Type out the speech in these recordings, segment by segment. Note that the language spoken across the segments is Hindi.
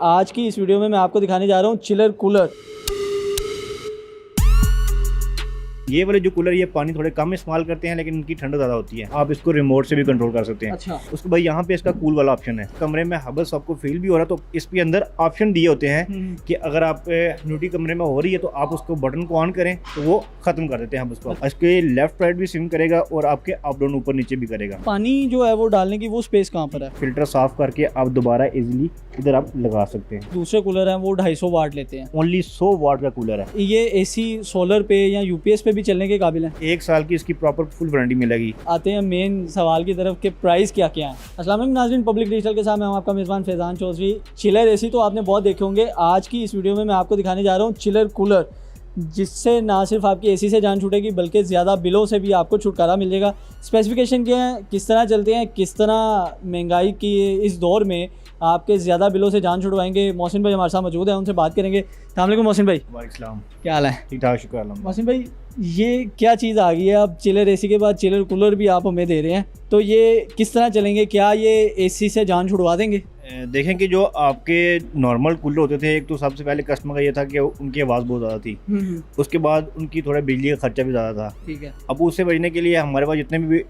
आज की इस वीडियो में मैं आपको दिखाने जा रहा हूँ चिलर कूलर। ये वाले जो कूलर ये पानी थोड़े कम इस्तेमाल करते हैं लेकिन इनकी ठंड ज़्यादा होती है। आप इसको रिमोट से भी कंट्रोल कर सकते हैं। अच्छा। उसके बाद यहाँ पे इसका कूल वाला ऑप्शन है। कमरे में हबस आपको फील भी हो रहा है तो इसके अंदर ऑप्शन दिए होते हैं कि अगर आप ह्यूमिडिटी कमरे में हो रही है तो आप उसको बटन को ऑन करें तो वो खत्म कर देते हैं हबस को। इसके लेफ्ट राइट भी स्विम करेगा और आपके अप डाउन ऊपर नीचे भी करेगा। पानी जो है वो डालने की वो स्पेस कहाँ पर है? फिल्टर साफ करके आप दोबारा इजीली इधर आप लगा सकते हैं। दूसरे कूलर हैं वो 250 वाट लेते हैं। ओनली 100 वाट का कूलर है। ये एसी सोलर पे या यूपीएस पे भी चलने के काबिल है। 1 साल की इसकी प्रॉपर फुल वारंटी मिलेगी। आते हैं मेन सवाल की तरफ कि प्राइस क्या क्या है। अस्सलाम वालेकुम नाज़रीन, पब्लिक डिजिटल के साथ मैं हूं आपका मेज़बान फैज़ान चौधरी। चिलर एसी तो आपने बहुत देखे होंगे। आज की इस वीडियो में मैं आपको दिखाने जा रहा हूं चिलर कूलर, जिससे ना सिर्फ आपकी एसी से जान छूटेगी बल्कि ज़्यादा बिलों से भी आपको छुटकारा मिल जाएगा। स्पेसिफिकेशन क्या है, किस तरह चलते हैं, किस तरह महंगाई की इस दौर में आपके ज़्यादा बिलों से जान छुड़वाएंगे। मोहसिन भाई हमारे साथ मौजूद हैं, उनसे बात करेंगे। अस्सलाम वालेकुम मोहसिन भाई। वालेकुम, क्या हाल है? ठीक ठाक, शुक्र अल्लाह। मोहसिन भाई, ये क्या चीज़ आ गई है? अब चिलर एसी के बाद चिलर कूलर भी आप हमें दे रहे हैं, तो ये किस तरह चलेंगे? क्या ये एसी से जान छुड़वा देंगे? देखें कि जो आपके नॉर्मल कूलर होते थे, एक तो सबसे पहले कस्टमर का ये था कि उनकी आवाज़ बहुत ज़्यादा थी। उसके बाद उनकी थोड़ा बिजली का खर्चा भी ज़्यादा था। ठीक है। अब उससे बचने के लिए हमारे पास जितने भी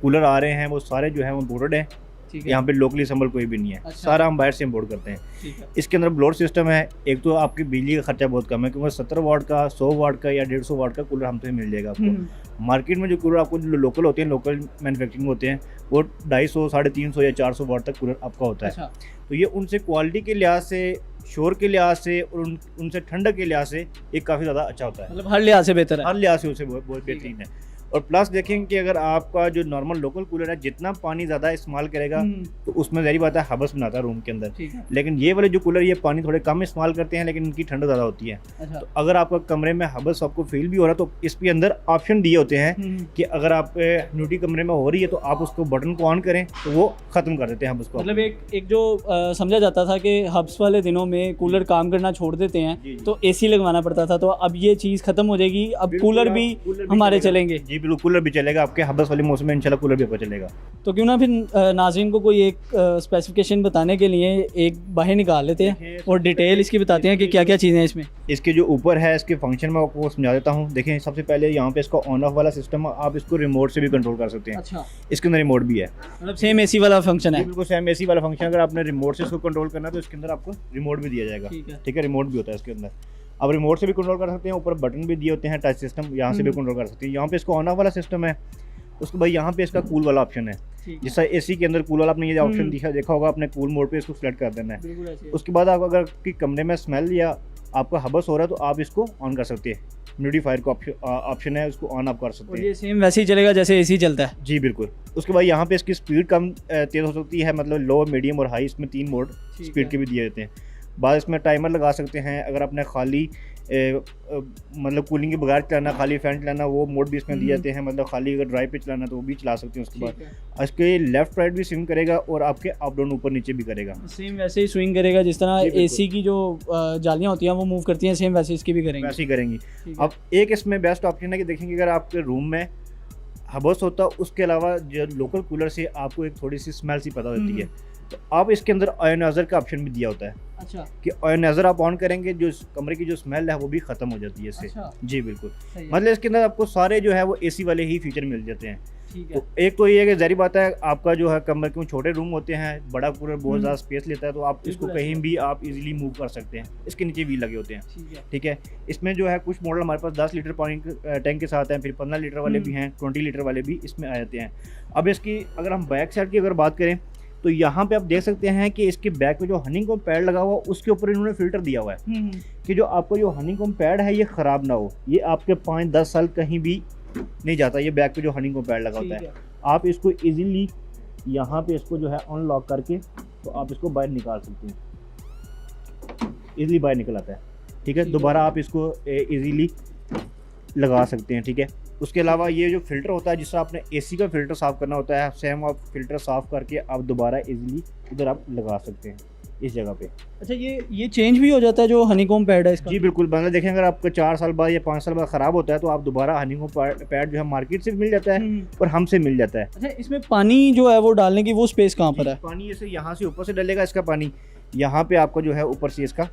कूलर आ रहे हैं वो सारे जो है वो इम्पोर्टेड हैं। यहाँ पे लोकली संभल कोई भी नहीं है। अच्छा। सारा हम बाहर से इम्पोर्ट करते हैं। ठीक है। इसके अंदर ब्लोअर सिस्टम है। एक तो आपकी बिजली का खर्चा बहुत कम है क्योंकि 70 वाट का, 100 वाट का या 150 वाट का कूलर हमसे मिल जाएगा आपको। मार्केट में जो कूलर आपको लोकल होते हैं, लोकल मैन्युफैक्चरिंग होते हैं, वो 250, 350 या 400 वाट तक कूलर आपका होता है। अच्छा। तो ये उनसे क्वालिटी के लिहाज से, शोर के लिहाज से और उनसे ठंडक के लिहाज से ये काफ़ी ज़्यादा अच्छा होता है। मतलब हर लिहाज से बेहतर है। हर लिहाज से उसे बहुत बेहतरीन है। और प्लस देखें कि अगर आपका जो नॉर्मल लोकल कूलर है जितना पानी ज़्यादा इस्तेमाल करेगा तो उसमें ज़ाहिर बात है हबस बनाता है रूम के अंदर। ठीक है। लेकिन ये वाले जो कूलर ये पानी थोड़े कम इस्तेमाल करते हैं लेकिन इनकी ठंड ज़्यादा होती है। अच्छा। तो अगर आपका कमरे में हबस आपको फील भी हो रहा है तो इसके अंदर ऑप्शन दिए होते हैं कि अगर आप ह्यूमिडिटी कमरे में हो रही है तो आप उसको बटन को ऑन करें तो वो ख़त्म कर देते हैं हबस को। मतलब एक जो समझा जाता था कि हब्स वाले दिनों में कूलर काम करना छोड़ देते हैं तो एसी लगवाना पड़ता था, तो अब ये चीज़ खत्म हो जाएगी। अब कूलर भी हमारे चलेंगे। जी बिल्कुल, कूलर भी चलेगा। आपके हबस वाले मौसम में इंशाल्लाह कूलर भी आपका चलेगा। तो क्यों ना फिर नाज़रीन को कोई एक स्पेसिफिकेशन बताने के लिए एक बाहर निकाल लेते हैं और डिटेल इसकी बताते हैं कि क्या क्या चीज़ें हैं इसमें। इसके जो ऊपर है इसके फंक्शन मैं आपको समझा देता हूँ। देखें, सबसे पहले यहाँ पे इसका ऑन ऑफ वाला सिस्टम है, आप इसको रिमोट से भी कंट्रोल कर सकते हैं। अच्छा। इसके अंदर रिमोट भी है। मतलब सेम एसी वाला फंक्शन है? बिल्कुल सेम एसी वाला फंक्शन। अगर आपने रिमोट से इसको कंट्रोल करना है तो इसके अंदर आपको रिमोट भी दिया जाएगा। ठीक है, रिमोट भी होता है इसके अंदर। अब रिमोट से भी कंट्रोल कर सकते हैं, ऊपर बटन भी दिए होते हैं, टच सिस्टम, यहाँ से भी कंट्रोल कर सकते हैं। यहाँ पे इसका ऑन ऑफ वाला सिस्टम है। उसके बाद यहाँ पे इसका कूल वाला ऑप्शन है। जैसा एसी के अंदर कूल वाला आपने ये ऑप्शन देखा होगा, आपने कूल मोड पे इसको सेलेक्ट कर देना है। उसके बाद आप अगर कि कमरे में स्मेल या आपका हबस हो रहा है तो आप इसको ऑन कर सकते हैं। ह्यूमिडिफायर का ऑप्शन है, उसको ऑन आप कर सकते हैं। ये सेम वैसे ही चलेगा जैसे एसी चलता है? जी बिल्कुल। उसके बाद यहाँ पे इसकी स्पीड कम तेज़ हो सकती है, मतलब लो, मीडियम और हाई, इसमें 3 मोड स्पीड के भी दिए देते हैं। बाद इसमें टाइमर लगा सकते हैं। अगर आपने खाली मतलब कूलिंग के बगैर चलाना, खाली फैन चलाना, वो मोड भी इसमें दिए जाते हैं। मतलब खाली अगर ड्राइव पे चलाना तो वो भी चला सकते हैं। उसके बाद इसके लेफ्ट राइट भी स्विंग करेगा और आपके अप डाउन ऊपर नीचे भी करेगा। सेम वैसे ही स्विंग करेगा जिस तरह एसी की जो जालियाँ होती हैं वो मूव करती हैं, सेम वैसे इसकी भी करेंगे। वैसे ही करेंगी। अब एक इसमें बेस्ट ऑप्शन है कि देखेंगे अगर आपके रूम में हबस होता है उसके अलावा जो लोकल कूलर से आपको एक थोड़ी सी स्मेल सी पता होती है, तो आप इसके अंदर आयोनाइजर का ऑप्शन भी दिया होता है। अच्छा। कि आयोनाइजर आप ऑन करेंगे, जो कमरे की जो स्मेल है वो भी खत्म हो जाती है इससे। अच्छा। जी बिल्कुल। मतलब इसके अंदर आपको सारे जो है वो एसी वाले ही फीचर मिल जाते हैं। ठीक है। तो एक तो ये है कि जाहिर बात है आपका जो है कमरे के छोटे रूम होते हैं, बड़ा कूलर बहुत ज़्यादा स्पेस लेता है, तो आप इसको कहीं भी आप इजीली मूव कर सकते हैं। इसके नीचे व्हील लगे होते हैं। ठीक है। इसमें जो है कुछ मॉडल हमारे पास 10 लीटर पानी टैंक के साथ हैं, फिर 15 लीटर वाले भी हैं, 20 लीटर वाले भी इसमें आ जाते हैं। अब इसकी अगर हम बैक साइड की अगर बात करें तो यहाँ पे आप देख सकते हैं कि इसके बैक पे जो हनीकॉम्ब पैड लगा हुआ उसके ऊपर इन्होंने फिल्टर दिया हुआ है कि जो आपको जो हनीकॉम्ब पैड है ये ख़राब ना हो, ये आपके 5-10 साल कहीं भी नहीं जाता। ये बैक पे जो हनीकॉम्ब पैड लगा होता है, आप इसको इजीली यहाँ पे इसको जो है अनलॉक करके तो आप इसको बाहर निकाल सकते हैं। इजीली बाहर निकल आता है। ठीक है। दोबारा आप इसको इजीली लगा सकते हैं। ठीक है। उसके अलावा ये जो फ़िल्टर होता है, जिससे आपने एसी का फ़िल्टर साफ़ करना होता है, सेम आप फ़िल्टर साफ़ करके आप दोबारा इजीली इधर आप लगा सकते हैं इस जगह पे। अच्छा, ये चेंज भी हो जाता है जो हनीकॉम्ब पैड है इसका? जी बिल्कुल। मतलब देखें, अगर आपका 4 साल बाद या 5 साल बाद ख़राब होता है तो आप दोबारा हनीकॉम्ब पैड जो है मार्केट से भी मिल जाता है और हमसे मिल जाता है। अच्छा, इसमें पानी जो है वो डालने की वो स्पेस कहाँ पर है? पानी जैसे यहाँ से ऊपर से डलेगा इसका पानी, यहाँ पे आपको जो है ऊपर से इसका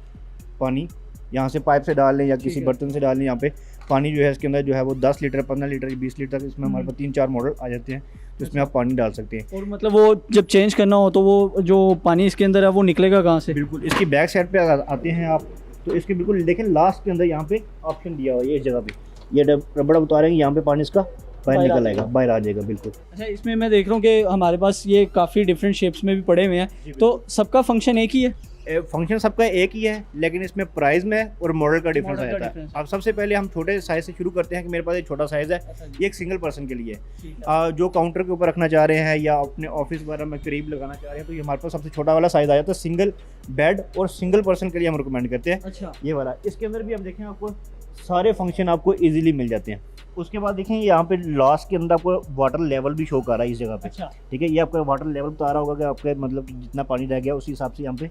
पानी यहाँ से पाइप से डाल लें या किसी ठीक है। बर्तन से डाल लें। यहाँ पे पानी जो है इसके अंदर जो है वो 10 लीटर 15 लीटर 20 लीटर, इसमें हमारे पास 3-4 मॉडल आ जाते हैं, तो इसमें आप पानी डाल सकते हैं। और मतलब वो जब चेंज करना हो तो वो जो पानी इसके अंदर है वो निकलेगा कहाँ से? बिल्कुल इसकी बैक साइड पे आते हैं आप, तो इसके बिल्कुल देखें लास्ट के अंदर यहाँ पे ऑप्शन दिया हुआ है, ये जगह पे ये रबड़ उतारेंगे, यहाँ पे पानी इसका बाहर निकल आएगा, बाहर आ जाएगा बिल्कुल। अच्छा, इसमें मैं देख रहा हूँ कि हमारे पास ये काफ़ी डिफरेंट शेप्स में भी पड़े हुए हैं, तो सबका फंक्शन एक ही है? फंक्शन सबका एक ही है, लेकिन इसमें प्राइस में और मॉडल का डिफरेंस आ मॉडल का जाता है। डिफरेंस। अब सबसे पहले हम छोटे साइज से शुरू करते हैं कि मेरे पास एक छोटा साइज़ है, ये एक सिंगल पर्सन के लिए है। जो काउंटर के ऊपर रखना चाह रहे हैं या अपने ऑफिस वगैरह में करीब लगाना चाह रहे हैं, तो ये हमारे पास सबसे छोटा वाला साइज़ आ जाता है। सिंगल बेड और सिंगल पर्सन के लिए हम रिकमेंड करते हैं अच्छा, ये वाला। इसके अंदर भी आप देखें आपको सारे फंक्शन आपको ईजिली मिल जाते हैं। उसके बाद देखें यहाँ पे लास्ट के अंदर आपको वाटर लेवल भी शो कर रहा है इस जगह पे। अच्छा, ठीक है, ये आपका वाटर लेवल बता रहा होगा कि आपके मतलब कि जितना पानी रह गया उसी हिसाब से यहाँ पे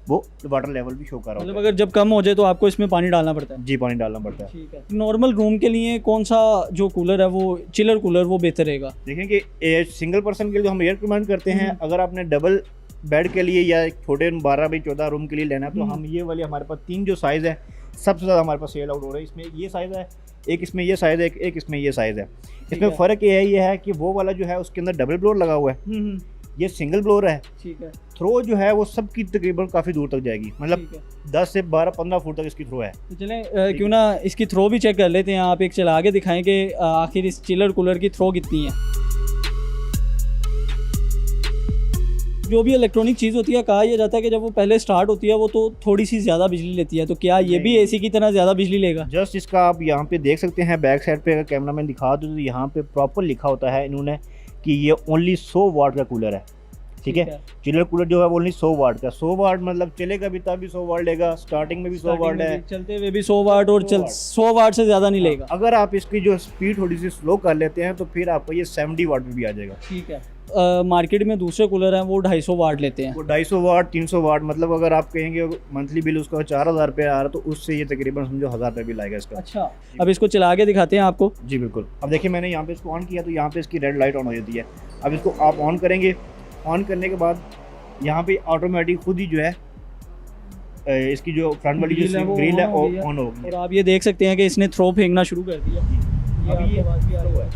वो वाटर लेवल भी शो कर रहा मतलब होगा। अगर जब कम हो जाए तो आपको इसमें पानी डालना पड़ता है? जी, पानी डालना पड़ता है। ठीक है। नॉर्मल रूम के लिए कौन सा जो कूलर है वो चिलर कूलर वो बेहतर रहेगा? देखें कि सिंगल पर्सन के लिए जो हम ये रिकमेंड करते हैं, अगर आपने डबल बेड के लिए या छोटे 12 बाई 14 रूम के लिए लेना है, तो हम ये वाले हमारे पास 3 जो साइज़ है सबसे ज़्यादा हमारे पास सेल आउट हो रहा है। इसमें ये साइज़ है, एक इसमें ये साइज़ है, एक इसमें ये साइज़ है। इसमें फ़र्क ये है कि वो वाला जो है उसके अंदर डबल ब्लोअर लगा हुआ है, ये सिंगल ब्लोअर है। ठीक है। थ्रो जो है वो सबकी तकरीबन काफ़ी दूर तक जाएगी, मतलब 10 से 12-15 फुट तक इसकी थ्रो है। तो चलें क्यों ना इसकी थ्रो भी चेक कर लेते हैं। आप एक चला के दिखाएं कि आखिर इस चिलर कूलर की थ्रो कितनी है। जो भी इलेक्ट्रॉनिक चीज़ होती है, कहा यह जाता है कि जब वो पहले स्टार्ट होती है वो तो थोड़ी सी ज़्यादा बिजली लेती है, तो क्या ये भी एसी की तरह ज़्यादा बिजली लेगा? जस्ट इसका आप यहाँ पे देख सकते हैं, बैक साइड पे अगर कैमरा मैन दिखा दो तो यहाँ पे प्रॉपर लिखा होता है इन्होंने कि ये ओनली 100 वाट का कूलर है। ठीक है, चिलर कूलर जो है वो ओनली 100 वाट का। 100 वाट मतलब चलेगा भी तभी 100 वाट लेगा, स्टार्टिंग में भी 100 वाट है, चलते हुए भी 100 वाट, और 100 वाट से ज़्यादा नहीं लेगा। अगर आप इसकी जो स्पीड थोड़ी सी स्लो कर लेते हैं तो फिर आपको ये 70 वाट में भी आ जाएगा। ठीक है। मार्केट में दूसरे कूलर हैं वो 250 वाट लेते हैं, वो 250 वाट 300 वाट, मतलब अगर आप कहेंगे मंथली बिल उसका 4000 रुपये आ रहा है तो उससे ये तकरीबन समझो 1000 रुपये बिल आएगा इसका। अच्छा, अब इसको चला के दिखाते हैं आपको। जी बिल्कुल। अब देखिए मैंने यहाँ पे इसको ऑन किया तो यहाँ पे इसकी रेड लाइट ऑन हो जाती है। अब इसको आप ऑन करेंगे, ऑन करने के बाद यहाँ पे ऑटोमेटिक खुद ही जो है इसकी जो फ्रंट वाली जो ग्रिल है वो ऑन होगी। और आप ये देख सकते हैं कि इसने थ्रो फेंकना शुरू कर दिया। अभी ये स्लो है,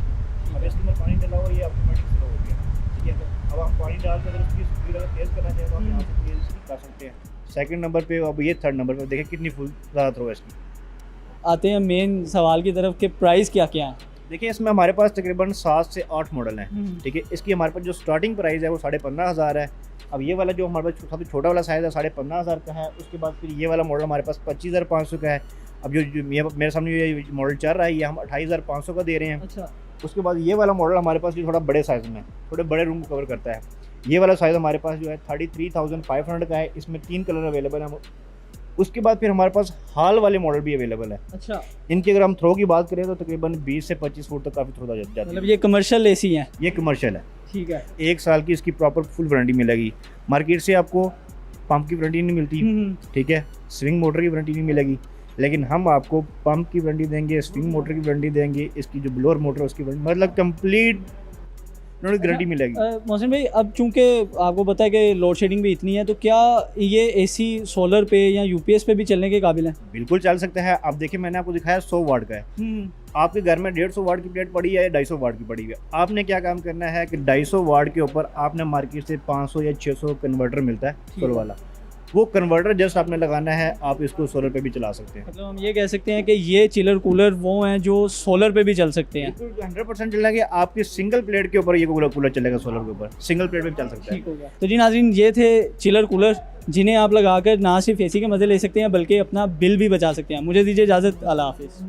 अब इसके अंदर पानी डाला हुआ, ये ऑटोमेटिक स्लो हो गया। ठीक है, अब आप पानी डाल के अगर इसकी स्पीड अगर तेज़ करना चाहें तो आप यहाँ से तेज़ कर सकते हैं। सेकंड नंबर पे, अब ये थर्ड नंबर पे देखिए कितनी फुल ज़्यादा थ्रो है इसकी। आते हैं मेन सवाल की तरफ कि प्राइस क्या क्या है। देखिए इसमें हमारे पास तकरीबन 7 से 8 मॉडल हैं। ठीक है, इसकी हमारे पास जो स्टार्टिंग प्राइस है वो 15,500 है। अब ये वाला जो हमारे पास सबसे छोटा वाला साइज़ है 15,500 का है। उसके बाद फिर ये वाला मॉडल हमारे पास 25,500 का है। अब जो मेरे सामने ये मॉडल चल रहा है ये हम 28,500 का दे रहे हैं। अच्छा। उसके बाद ये वाला मॉडल हमारे पास जो थोड़ा बड़े साइज़ में, थोड़े बड़े रूम को कवर करता है। ये वाला साइज़ हमारे पास जो है 33,500 का है। इसमें 3 कलर अवेलेबल है। उसके बाद फिर हमारे पास हाल वाले मॉडल भी अवेलेबल है। अच्छा, इनकी अगर हम थ्रो की बात करें तो तकरीबन 20 से 25 फुट तक काफ़ी थ्रो जाती है। मतलब ये कमर्शियल एसी है? ये कमर्शियल है। ठीक है। 1 साल की इसकी प्रॉपर फुल वारंटी मिलेगी। मार्केट से आपको पंप की वारंटी नहीं मिलती। ठीक है, स्विंग मोटर की वारंटी नहीं मिलेगी, लेकिन हम आपको पंप की वारंटी देंगे, स्विंग मोटर की वारंटी देंगे, इसकी जो ब्लोअर मोटर है उसकी वारंटी, मतलब कंप्लीट गारंटी मिलेगी। मोहसिन भाई, अब चूंकि आपको पता है कि लोड शेडिंग भी इतनी है, तो क्या ये एसी सोलर पे या यूपीएस पे भी चलने के काबिल है? बिल्कुल चल सकता है। अब देखिए मैंने आपको दिखाया 100 वाट का है। आपके घर में 150 वाट की प्लेट पड़ी है या 250 वाट की पड़ी है, आपने क्या काम करना है कि 250 वाट के ऊपर आपने मार्केट से 500 या 600 कन्वर्टर मिलता है सोलर वाला, वो कन्वर्टर जस्ट आपने लगाना है, आप इसको सोलर पे भी चला सकते हैं। मतलब हम ये कह सकते हैं कि ये चिलर कूलर वो हैं जो सोलर पे भी चल सकते हैं? 100% चलेंगे। आपकी सिंगल प्लेट के ऊपर ये कूलर चलेगा, सोलर के ऊपर सिंगल प्लेट पे भी चल सकता है। ठीक होगा। तो जी नाज़रीन, ये थे चिलर कूलर जिन्हें आप लगाकर ना सिर्फ एसी के मज़े ले सकते हैं बल्कि अपना बिल भी बचा सकते हैं। मुझे दीजिए इजाज़त, अल्लाह हाफिज़।